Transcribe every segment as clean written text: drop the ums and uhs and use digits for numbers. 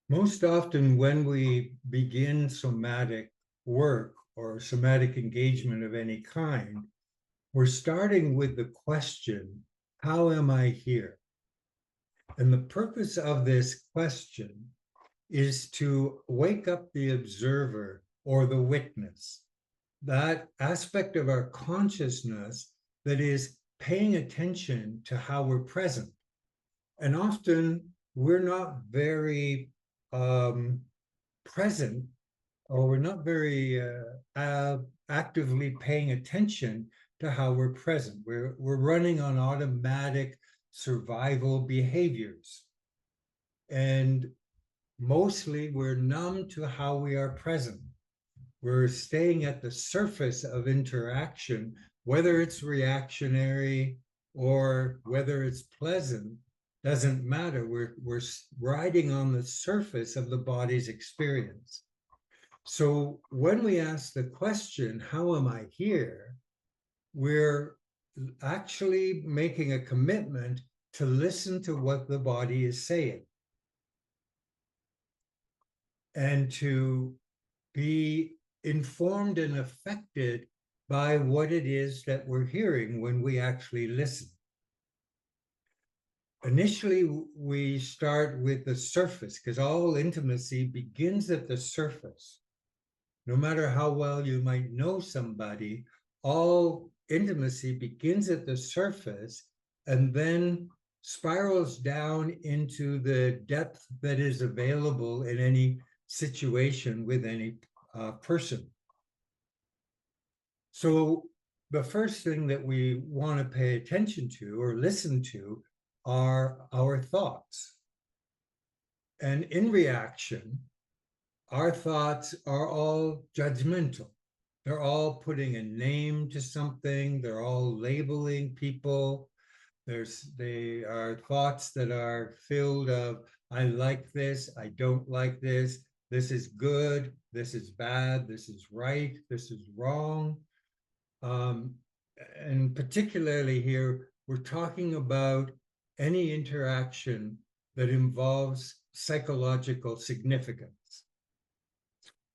Most often, when we begin somatic work or somatic engagement of any kind, we're starting with the question, how am I here? And the purpose of this question is to wake up the observer or the witness, that aspect of our consciousness that is paying attention to how we're present. And often we're not very present, or we're not very actively paying attention to how we're present. We're running on automatic survival behaviors. And mostly we're numb to how we are present. We're staying at the surface of interaction, whether it's reactionary or whether it's pleasant, doesn't matter. We're riding on the surface of the body's experience. So when we ask the question, how am I here? We're actually making a commitment to listen to what the body is saying and to be informed and affected by what it is that we're hearing when we actually listen. Initially, we start with the surface because all intimacy begins at the surface. No matter how well you might know somebody, all intimacy begins at the surface and then spirals down into the depth that is available in any situation with any person. So the first thing that we want to pay attention to or listen to are our thoughts. And in reaction, our thoughts are all judgmental. They're all putting a name to something. They're all labeling people. They are thoughts that are filled of, I like this, I don't like this is good, this is bad, this is right, this is wrong. And particularly here, we're talking about any interaction that involves psychological significance.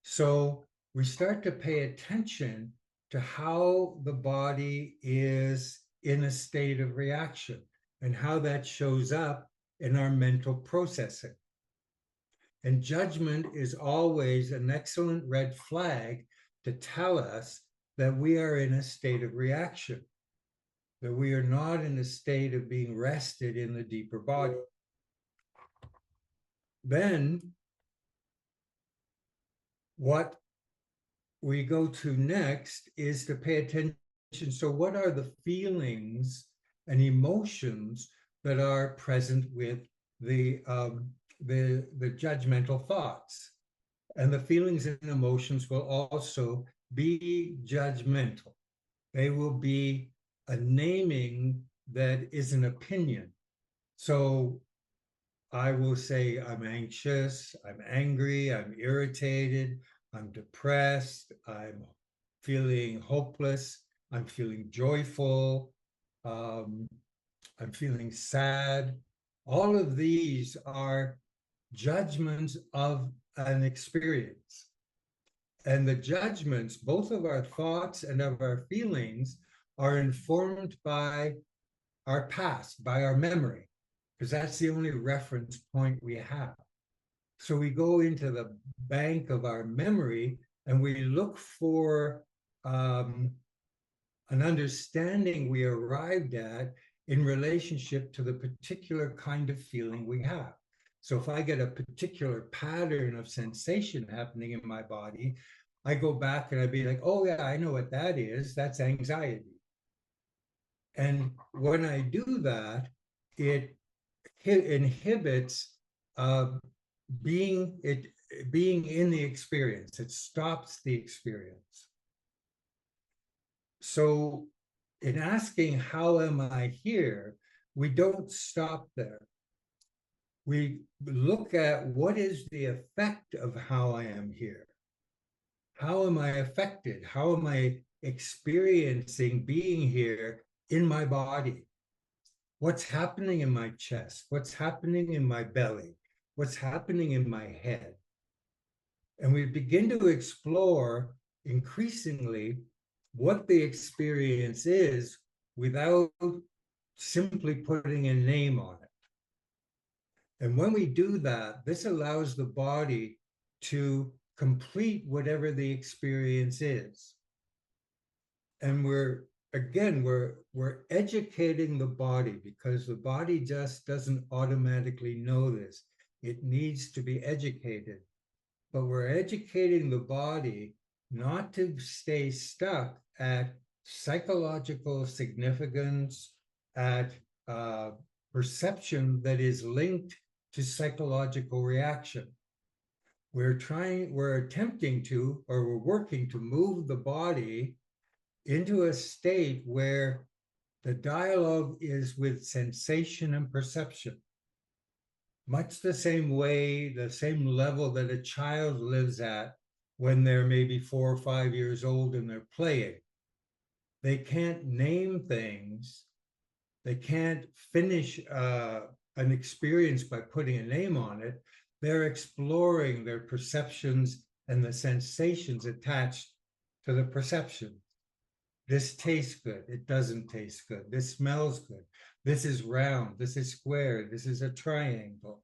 So we start to pay attention to how the body is in a state of reaction and how that shows up in our mental processing. And judgment is always an excellent red flag to tell us that we are in a state of reaction, that we are not in a state of being rested in the deeper body. Then what we go to next is to pay attention. So what are the feelings and emotions that are present with the judgmental thoughts? And the feelings and emotions will also be judgmental. They will be a naming that is an opinion. So I will say, I'm anxious, I'm angry, I'm irritated, I'm depressed, I'm feeling hopeless, I'm feeling joyful, I'm feeling sad. All of these are judgments of an experience. And the judgments, both of our thoughts and of our feelings, are informed by our past, by our memory, because that's the only reference point we have. So we go into the bank of our memory and we look for an understanding we arrived at in relationship to the particular kind of feeling we have. So if I get a particular pattern of sensation happening in my body, I go back and I'd be like, oh yeah, I know what that is. That's anxiety. And when I do that, it inhibits being in the experience. It stops the experience. So in asking, how am I here? We don't stop there. We look at what is the effect of how I am here? How am I affected? How am I experiencing being here in my body? What's happening in my chest? What's happening in my belly? what's happening in my head. And we begin to explore increasingly what the experience is without simply putting a name on it. And when we do that, this allows the body to complete whatever the experience is. And we're educating the body, because the body just doesn't automatically know this. It needs to be educated. But we're educating the body not to stay stuck at psychological significance, at perception that is linked to psychological reaction. We're attempting to, or we're working to move the body into a state where the dialogue is with sensation and perception. Much the same way, the same level that a child lives at when they're maybe 4 or 5 years old and they're playing. They can't name things. They can't finish an experience by putting a name on it. They're exploring their perceptions and the sensations attached to the perception. This tastes good. It doesn't taste good. This smells good. This is round. This is square. This is a triangle.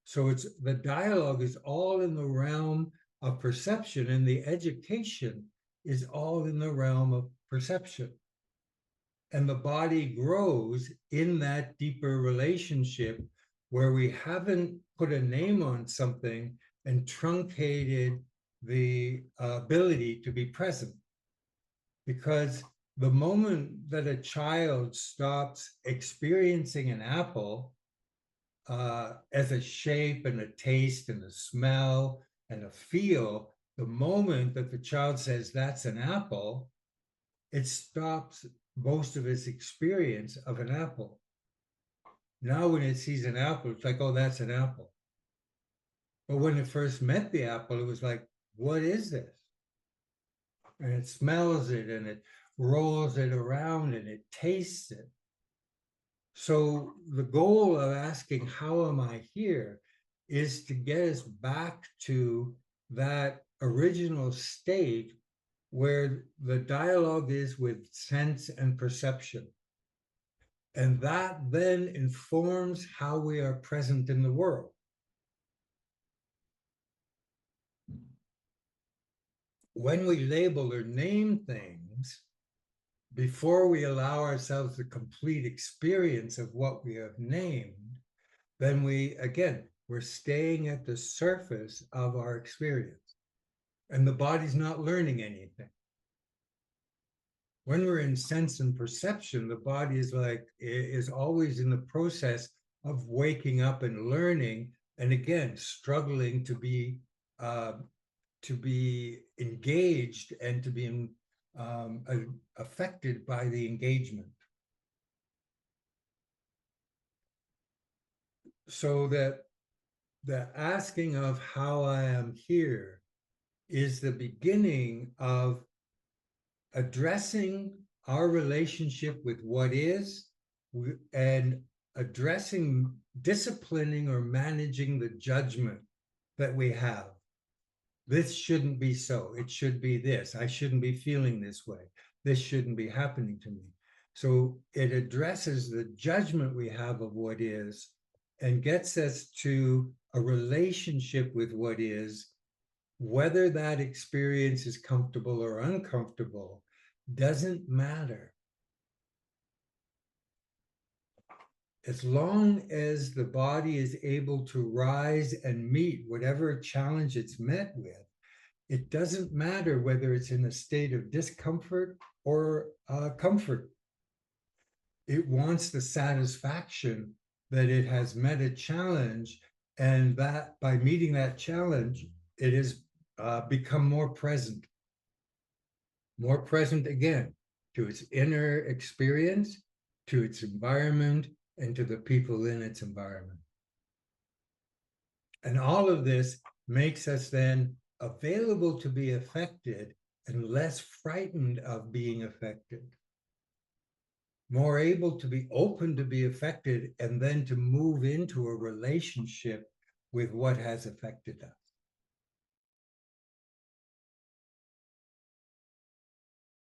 So it's the dialogue is all in the realm of perception, and the education is all in the realm of perception. And the body grows in that deeper relationship where we haven't put a name on something and truncated the ability to be present. Because the moment that a child stops experiencing an apple as a shape and a taste and a smell and a feel, the moment that the child says that's an apple, it stops most of its experience of an apple. Now when it sees an apple, it's like, oh, that's an apple. But when it first met the apple, it was like, what is this? And it smells it and it rolls it around and it tastes it. So the goal of asking, how am I here, is to get us back to that original state where the dialogue is with sense and perception. And that then informs how we are present in the world. When we label or name things, before we allow ourselves the complete experience of what we have named, then we're staying at the surface of our experience. And the body's not learning anything. When we're in sense and perception, the body is always in the process of waking up and learning, and again, struggling to be engaged and to be affected by the engagement. So that the asking of how I am here is the beginning of addressing our relationship with what is, and disciplining or managing the judgment that we have. This shouldn't be so. It should be this. I shouldn't be feeling this way. This shouldn't be happening to me. So it addresses the judgment we have of what is and gets us to a relationship with what is. Whether that experience is comfortable or uncomfortable doesn't matter. As long as the body is able to rise and meet whatever challenge it's met with, it doesn't matter whether it's in a state of discomfort or comfort. It wants the satisfaction that it has met a challenge, and that by meeting that challenge, it has become more present again to its inner experience, to its environment, and to the people in its environment. And all of this makes us then available to be affected and less frightened of being affected. More able to be open to be affected and then to move into a relationship with what has affected us.